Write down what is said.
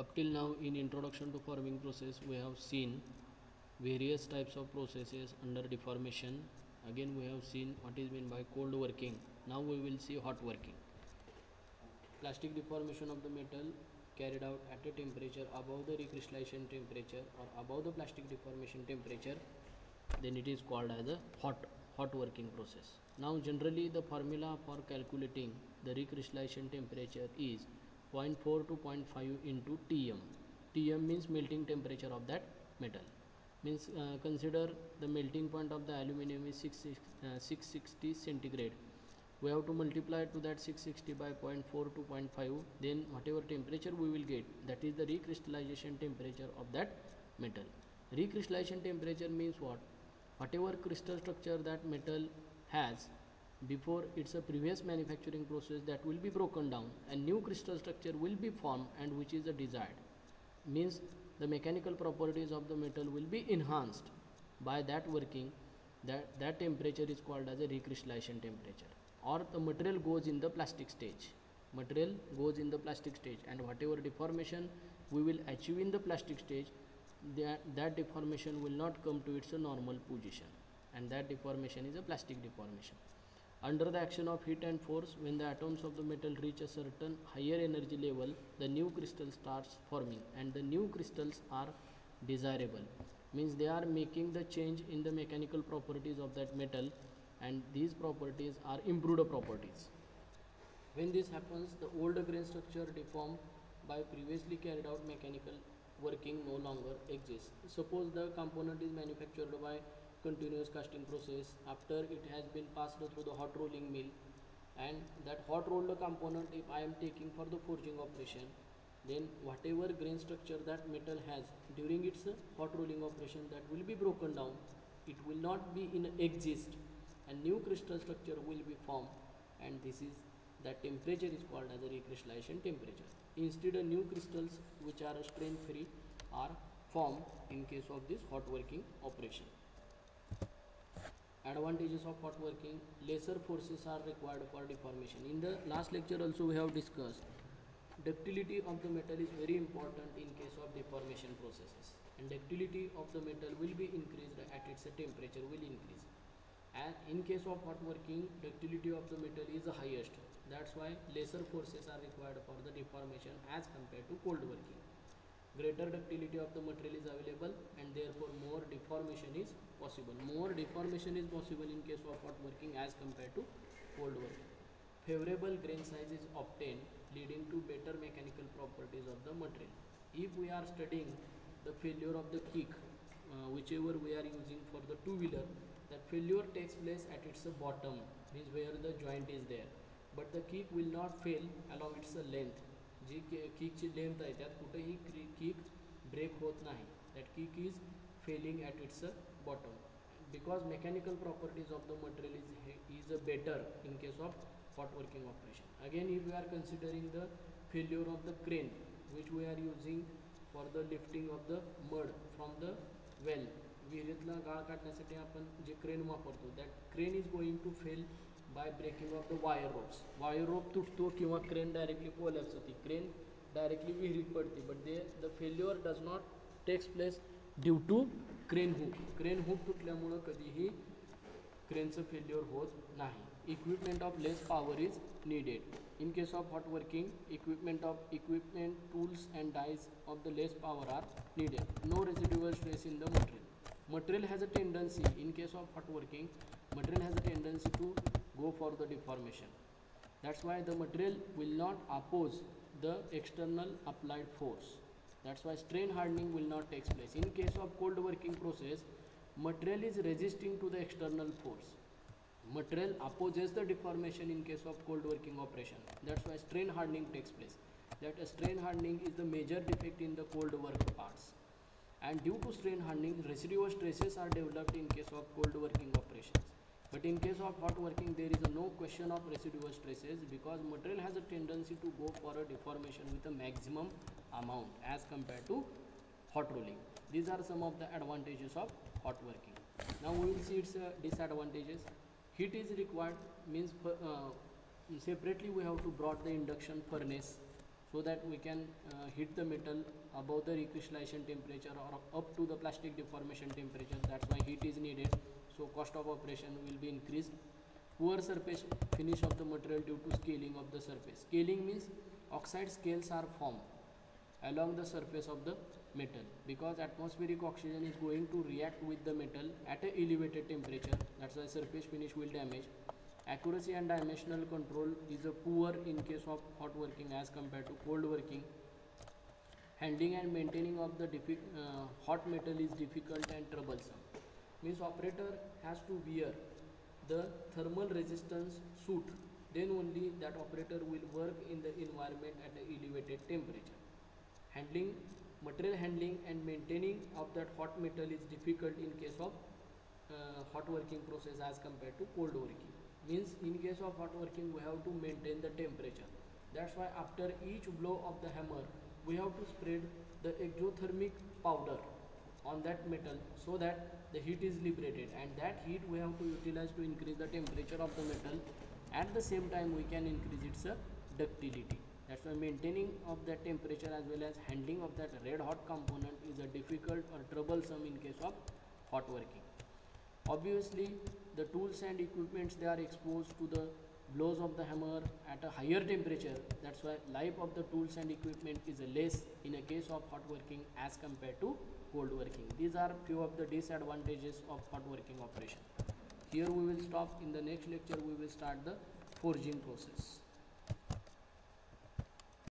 Up till now in introduction to forming process we have seen various types of processes under deformation. Again we have seen what is meant by cold working. Now we will see hot working. Plastic deformation of the metal carried out at a temperature above the recrystallization temperature or above the plastic deformation temperature, then it is called as a hot working process. Now generally the formula for calculating the recrystallization temperature is 0.4 to 0.5 into Tm. Tm means melting temperature of that metal. Means consider the melting point of the aluminum is 660 centigrade. We have to multiply to that 660 by 0.4 to 0.5, then whatever temperature we will get, that is the recrystallization temperature of that metal. Recrystallization temperature means what? Whatever crystal structure that metal has before its a previous manufacturing process, that will be broken down and new crystal structure will be formed, and which is the desired. Means the mechanical properties of the metal will be enhanced by that working. That temperature is called as a recrystallization temperature. Or the material goes in the plastic stage. Material goes in the plastic stage, and whatever deformation we will achieve in the plastic stage, that deformation will not come to its normal position, and that deformation is a plastic deformation. Under the action of heat and force, when the atoms of the metal reach a certain higher energy level, the new crystal starts forming, and the new crystals are desirable. Means they are making the change in the mechanical properties of that metal, and these properties are improved properties. When this happens, the old grain structure deformed by previously carried out mechanical working no longer exists. Suppose the component is manufactured by continuous casting process. After it has been passed through the hot rolling mill, and that hot rolled component, if I am taking for the forging operation, then whatever grain structure that metal has during its hot rolling operation, that will be broken down. It will not be in exist, and new crystal structure will be formed, and this is that temperature is called as a recrystallization temperature. Instead, new crystals which are strain free are formed in case of this hot working operation. Advantages of hot working: lesser forces are required for deformation. In the last lecture also we have discussed ductility of the metal is very important in case of deformation processes, and ductility of the metal will be increased at its temperature will increase. And in case of hot working, ductility of the metal is the highest. That's why lesser forces are required for the deformation as compared to cold working. Greater ductility of the material is available, and therefore more deformation is possible. More deformation is possible in case of hot working as compared to cold working. Favorable grain size is obtained, leading to better mechanical properties of the material. If we are studying the failure of the kick, whichever we are using for the two-wheeler, that failure takes place at its bottom, means where the joint is there, but the kick will not fail along its length. Ji kickची length आहे त्यात कुठेही kick break होत नाही. That kick is failing at its bottom because mechanical properties of the material is better in case of hot working operation. Again, if we are considering the failure of the crane which we are using for the lifting of the mud from the well, विहिरीतला गाळ काढण्यासाठी आपण जे crane वापरतो, that crane is going to fail by breaking of the wire ropes. Wire rope तुटतो किंवा crane directly collapse होती. Crane directly विहिरीत पडते, but the failure does not takes place due to crane hook. Crane hook तुटल्यामुळं कधीही क्रेनचं failure होत नाही. Equipment of less power is needed. In case of hot working, equipment, tools and dies of the less power are needed. No residual stress in the material. Material has a tendency, in case of hot working, material has a tendency to go for the deformation. That's why the material will not oppose the external applied force. That's why strain hardening will not take place. In case of cold working process, material is resisting to the external force. Material opposes the deformation in case of cold working operation. That's why strain hardening takes place. That strain hardening is the major defect in the cold work parts. And due to strain hardening, residual stresses are developed in case of cold working operations. But in case of hot working, there is no question of residual stresses because material has a tendency to go for a deformation with a maximum amount as compared to hot rolling. These are some of the advantages of hot working. Now we will see its disadvantages. Heat is required, means separately we have to brought the induction furnace so that we can heat the metal above the recrystallization temperature or up to the plastic deformation temperature. That's why heat is needed, so cost of operation will be increased. Poor surface finish of the material due to scaling of the surface. Scaling means oxide scales are formed along the surface of the metal because atmospheric oxygen is going to react with the metal at a elevated temperature. That's why surface finish will damage. Accuracy and dimensional control is a poor in case of hot working as compared to cold working. Handling and maintaining of the hot metal is difficult and troublesome. Means operator has to wear the thermal resistance suit, then only that operator will work in the environment at an elevated temperature. Material handling and maintaining of that hot metal is difficult in case of hot working process as compared to cold working. Means in case of hot working we have to maintain the temperature. That's why after each blow of the hammer we have to spread the exothermic powder on that metal so that the heat is liberated, and that heat we have to utilize to increase the temperature of the metal. At the same time we can increase its ductility. That's why maintaining of that temperature as well as handling of that red hot component is a difficult or troublesome in case of hot working. Obviously the tools and equipments, they are exposed to the blows of the hammer at a higher temperature. That's why life of the tools and equipment is less in a case of hot working as compared to cold working. These are few of the disadvantages of hot working operation. Here we will stop. In the next lecture we will start the forging process.